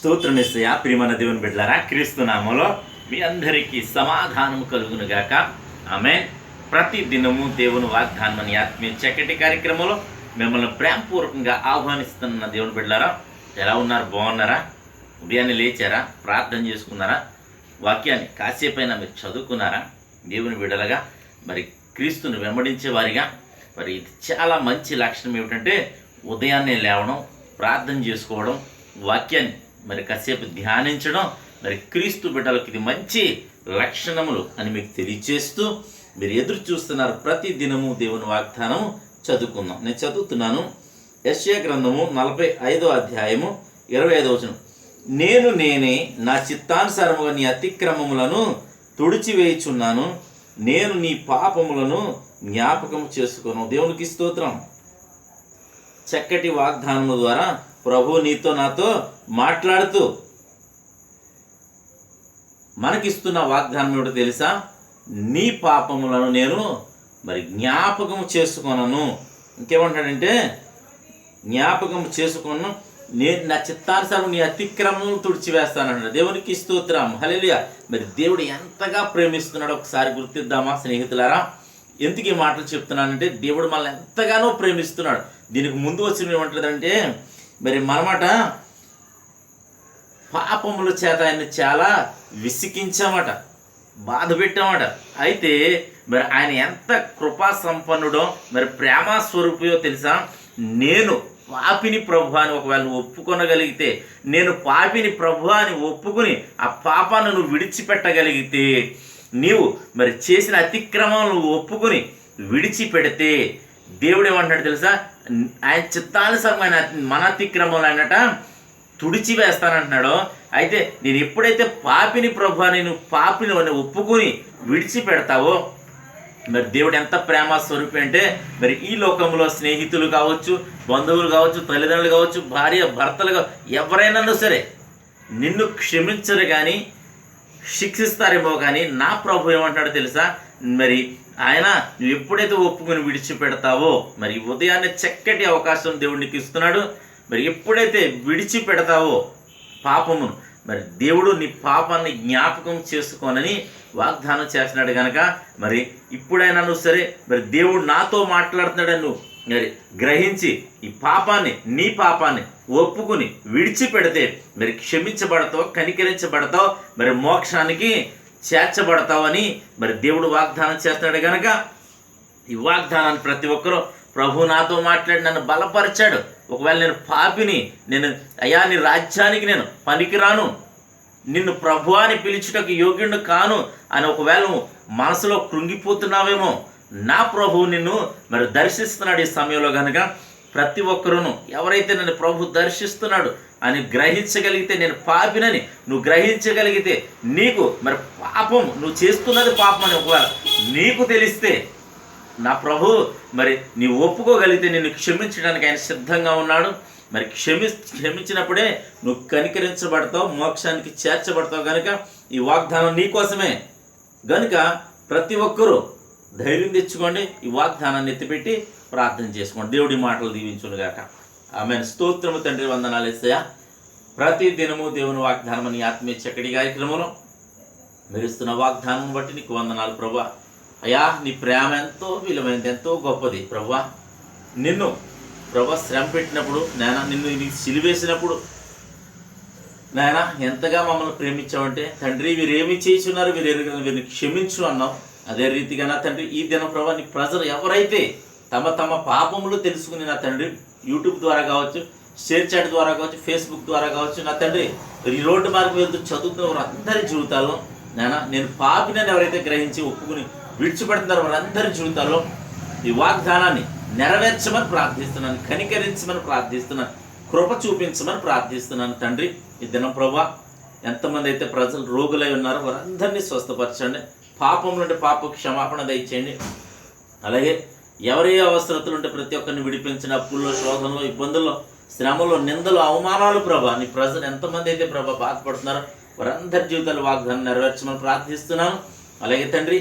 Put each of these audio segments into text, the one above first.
స్తోత్రం యేసయ్యా. ప్రియమైన దేవుని బిడ్డలారా, క్రీస్తు నామములో మీ అందరికీ సమాధానం కలుగును గాక. ఆమేన్. ప్రతి దినము దేవుని వాగ్దానం అనే ఆత్మీయ చక్కటి కార్యక్రమంలో మిమ్మల్ని ప్రేమపూర్వకంగా ఆహ్వానిస్తున్న దేవుని బిడ్డలారా, ఎలా ఉన్నారు? బాగున్నారా? ఉదయాన్నే లేచారా? ప్రార్థన చేసుకున్నారా? వాక్యాన్ని కాసేపైనా మీరు చదువుకున్నారా? దేవుని బిడ్డలుగా మరి క్రీస్తుని వెంబడించే వారిగా మరి ఇది చాలా మంచి లక్షణం ఏమిటంటే ఉదయాన్నే లేవడం, ప్రార్థన చేసుకోవడం, వాక్యాన్ని మరి కాసేపు ధ్యానించడం. మరి క్రీస్తు బిడ్డలకు ఇది మంచి లక్షణములు అని మీకు తెలియచేస్తూ మీరు ఎదురు చూస్తున్నారు. ప్రతి దినము దేవుని వాగ్దానం చదువుకుందాం. నేను చదువుతున్నాను. యెషయా గ్రంథము 45వ అధ్యాయము 25వ వచనం. నేనే నా చిత్తానుసారముగా నీ అతిక్రమములను తుడిచివేయుచున్నాను, నేను నీ పాపములను జ్ఞాపకం చేసుకోను. దేవునికి స్తోత్రం. చక్కటి వాగ్దానము ద్వారా ప్రభు నీతో నాతో మాట్లాడుతూ మనకిస్తున్న వాగ్దానం ఏమిటో తెలుసా? నీ పాపములను నేను మరి జ్ఞాపకం చేసుకొనను. ఇంకేమంటాడంటే జ్ఞాపకం చేసుకున్నాను, నేను నా చిత్తానుసారం నీ అతిక్రమం తుడిచివేస్తానంటాడు. దేవునికి స్తోత్రం. హల్లెలూయా. మరి దేవుడు ఎంతగా ప్రేమిస్తున్నాడో ఒకసారి గుర్తిద్దామా స్నేహితులారా? ఎందుకు ఈ మాటలు చెప్తున్నానంటే దేవుడు మనల్ని ఎంతగానో ప్రేమిస్తున్నాడు. దీనికి ముందు వచ్చిన ఏమంటుందంటే మరి మనమాట పాపముల చేత ఆయన చాలా విసికించామట, బాధ పెట్టామట. అయితే మరి ఆయన ఎంత కృపా సంపన్నుడో మరి ప్రేమ స్వరూపియో తెలుసా? నేను పాపిని ప్రభు అని ఒకవేళ నువ్వు ఒప్పుకొనగలిగితే, నేను పాపిని ప్రభు అని ఒప్పుకుని ఆ పాపాన్ని నువ్వు విడిచిపెట్టగలిగితే, నీవు మరి చేసిన అతిక్రమం నువ్వు ఒప్పుకుని విడిచిపెడితే దేవుడు ఏమంటున్నాడు తెలుసా? ఆయన చిత్తానుసారమైన మన అతిక్రమం అన్నట తుడిచివేస్తానంటున్నాడు. అయితే నేను ఎప్పుడైతే పాపిని ప్రభు అని నువ్వు పాపిని ఒప్పుకుని విడిచిపెడతావో, మరి దేవుడు ఎంత ప్రేమ స్వరూపి అంటే మరి ఈ లోకంలో స్నేహితులు కావచ్చు, బంధువులు కావచ్చు, తల్లిదండ్రులు కావచ్చు, భార్య భర్తలు కావచ్చు, ఎవరైనా సరే నిన్ను క్షమించరు కానీ శిక్షిస్తారేమో కానీ నా ప్రభు ఏమంటాడో తెలుసా? మరి ఆయన నువ్వు ఎప్పుడైతే ఒప్పుకొని విడిచిపెడతావో, మరి ఉదయాన్నే చక్కటి అవకాశం దేవుడికి ఇస్తున్నాడు. మరి ఎప్పుడైతే విడిచిపెడతావో పాపమును, మరి దేవుడు నీ పాపాన్ని జ్ఞాపకం చేసుకోనని వాగ్దానం చేస్తున్నాడు కనుక మరి ఇప్పుడైనా నువ్వు సరే మరి దేవుడు నాతో మాట్లాడుతున్నాడని నువ్వు మరి గ్రహించి ఈ పాపాన్ని, నీ పాపాన్ని ఒప్పుకుని విడిచిపెడితే మరి క్షమించబడతావు, కనికరించబడతావు, మరి మోక్షానికి చేర్చబడతావని మరి దేవుడు వాగ్దానం చేస్తున్నాడు కనుక ఈ వాగ్దానాన్ని ప్రతి ఒక్కరూ ప్రభు నాతో మాట్లాడి నన్ను బలపరిచాడు. ఒకవేళ నేను పాపిని, నేను అయ్యా నీ రాజ్యానికి నేను పనికిరాను, నిన్ను ప్రభు అని పిలుచుటకు యోగ్యుడు కాను అని ఒకవేళ నువ్వు మనసులో కృంగిపోతున్నావేమో, నా ప్రభువు నిన్ను మరి దర్శిస్తున్నాడు ఈ సమయంలో కనుక ప్రతి ఒక్కరూను ఎవరైతే నన్ను ప్రభు దర్శిస్తున్నాడు అని గ్రహించగలిగితే, నేను పాపినని నువ్వు గ్రహించగలిగితే, నీకు మరి పాపం నువ్వు చేస్తున్నది పాపం అని ఒకవేళ నీకు తెలిస్తే, నా ప్రభు మరి నీవు ఒప్పుకోగలిగితే నిన్ను క్షమించడానికి ఆయన సిద్ధంగా ఉన్నాడు. మరి క్షమించినప్పుడే నువ్వు కనికరించబడతావు, మోక్షానికి చేర్చబడతావు. కనుక ఈ వాగ్దానం నీకోసమే గనుక ప్రతి ఒక్కరూ ధైర్యం తెచ్చుకోండి, ఈ వాగ్దానాన్ని ఎత్తిపెట్టి ప్రార్థన చేసుకోండి. దేవుడి మాటలు దీవించునుగాక. ఆమేన్. స్తోత్రము తండ్రి, వందనాలు యేసయ్యా. ప్రతి దినము దేవుని వాగ్దానం అని ఆత్మీయ చక్కటి కార్యక్రమంలో మీరు ఇస్తున్న వాగ్దానం బట్టి నీకు వందనాలు ప్రభా. అయ్యా నీ ప్రేమ ఎంతో విలువైనది, ఎంతో గొప్పది ప్రభా. నిన్ను ప్రభా శ్రమ పెట్టినప్పుడు నాయన, నిన్ను నీకు సిలివేసినప్పుడు నాయన ఎంతగా మమ్మల్ని ప్రేమించావంటే తండ్రి, వీరేమి చేస్తున్నారు, వీరిని క్షమించు అన్నావు. అదే రీతిగా నా తండ్రి ఈ దినం ప్రభా నీ ప్రజలు ఎవరైతే తమ తమ పాపములు తెలుసుకుని నా తండ్రి యూట్యూబ్ ద్వారా కావచ్చు, షేర్ చాట్ ద్వారా కావచ్చు, ఫేస్బుక్ ద్వారా కావచ్చు, నా తండ్రి ఈ రోడ్డు మార్గం వెళ్తూ చదువుతున్న వారందరి జీవితాల్లో నాయన నేను పాపినని ఎవరైతే గ్రహించి ఒప్పుకుని విడిచిపెడుతున్నారో వారందరి జీవితాల్లో ఈ వాగ్దానాన్ని నెరవేర్చమని ప్రార్థిస్తున్నాను, కనికరించమని ప్రార్థిస్తున్నాను, కృప చూపించమని ప్రార్థిస్తున్నాను తండ్రి. ఈ దినం ప్రభా ఎంతమంది అయితే ప్రజలు రోగులై ఉన్నారో వారందరినీ స్వస్థపరచండి, పాపం నుండి పాప క్షమాపణ దయచేయండి. అలాగే ఎవరే అవసరతలు ఉంటే ప్రతి ఒక్కరిని విడిపించిన అప్పుల్లో, శోధనలో, ఇబ్బందుల్లో, శ్రమలో, నిందలు, అవమానాలు ప్రభా నీ ప్రజలు ఎంతమంది అయితే ప్రభా బాధపడుతున్నారో వారందరి జీవితాలు వాగ్దానం నెరవేర్చమని ప్రార్థిస్తున్నాను. అలాగే తండ్రి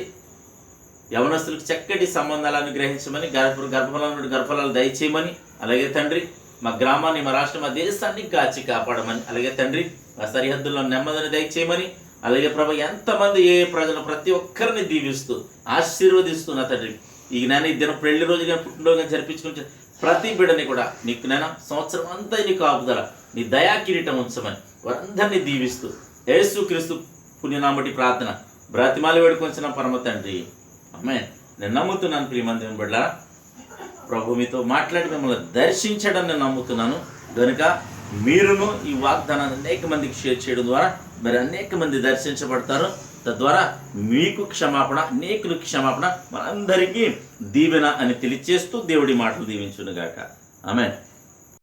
యవనస్తులకు చక్కటి సంబంధాలను గ్రహించమని, గర్భఫలాల నుండి గర్భఫలాలు దయచేయమని, అలాగే తండ్రి మా గ్రామాన్ని, మా రాష్ట్రం, మా దేశాన్ని కాచి కాపాడమని, అలాగే తండ్రి ఆ సరిహద్దుల్లో నెమ్మదిని దయచేయమని, అలాగే ప్రభు ఎంతమంది ఏ ప్రజలు ప్రతి ఒక్కరిని దీవిస్తూ ఆశీర్వదిస్తున్నా తండ్రి. ఈ ఈ దినం పెళ్లి రోజుగా పుట్టినరోజుగా జరిపించుకుని ప్రతి బిడ్డని కూడా నీకు సంవత్సరం అంతా నీ కాపుదల, నీ దయా కిరీటం ఉంచమని వారందరినీ దీవిస్తూ యేసుక్రీస్తు పుణ్యనామటి ప్రార్థన బ్రాతిమాలి వేడుకొంచిన పరమ తండ్రి, ఆమేన్. నేను నమ్ముతున్నాను ప్రియమంది బిడ్డ, ప్రభు మీతో మాట్లాడి మిమ్మల్ని దర్శించడం నేను నమ్ముతున్నాను. కనుక మీరును ఈ వాగ్దానాన్ని అనేక మందికి షేర్ చేయడం ద్వారా మరి అనేక మంది దర్శించబడతారు. తద్వారా మీకు క్షమాపణ, అనేకులు క్షమాపణ, మనందరికీ దీవెన అని తెలియచేస్తూ దేవుడి మాటలు దీవించునుగాక. ఆమేన్.